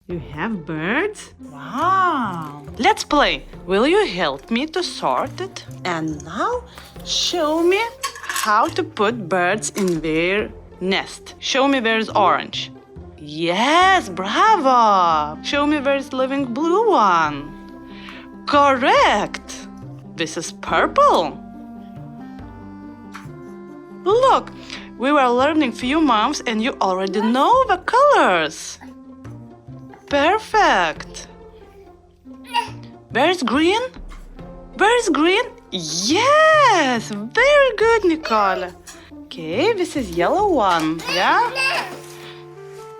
You have birds? Wow! Let's play. Will you help me to sort it? And now show me how to put birds in their nest. Show me where's orange. Yes, bravo! Show me where's living blue one. Correct! This is purple. Look, we were learning few months and you already know the colors. Perfect. Where's green? Where's green? Yes! Very good, Nicole. Okay, this is yellow one, yeah?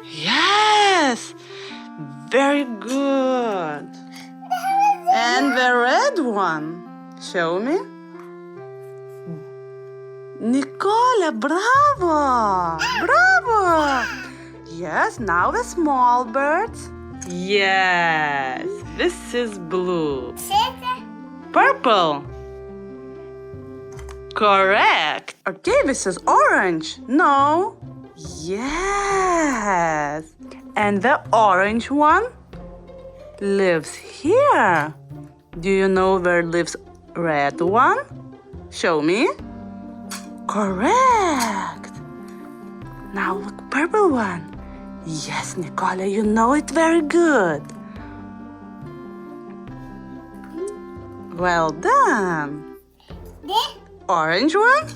Yes! Very good. And the red one. Show me. Nicole, bravo! Bravo! Yes, now the small birds. Yes, this is blue. Purple. Correct. Okay, this is orange. No. Yes. And the orange one lives here. Do you know where lives red one? Show me. Correct. Now look, purple one. Yes, Nicole, you know it very good. Well done. Orange one?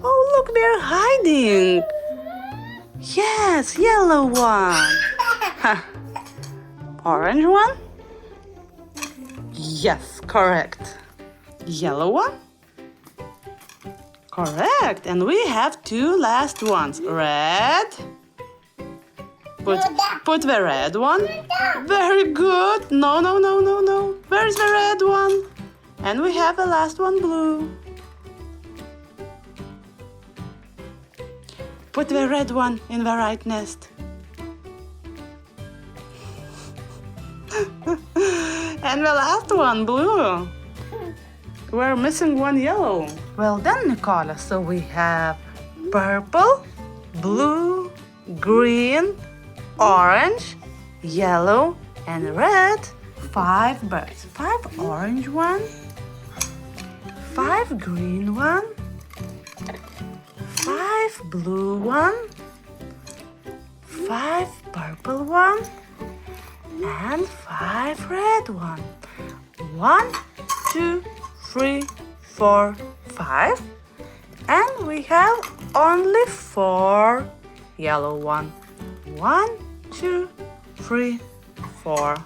Oh, look, they're hiding. Yes, yellow one. Orange one? Yes, correct. Yellow one? Correct. And we have two last ones. Red. Put the red one. Very good. No. Where's the red one? And we have the last one, blue. Put the red one in the right nest. And the last one, blue. We're missing one yellow. Well done, Nicola. So we have purple, blue, green, orange, yellow, and red. 5 birds. 5 orange one, 5 green one, 5 blue one, 5 purple one, and 5 red one. 1, 2, 3, 4, 5. And we have only 4 yellow one. 1, 2, 3, 4.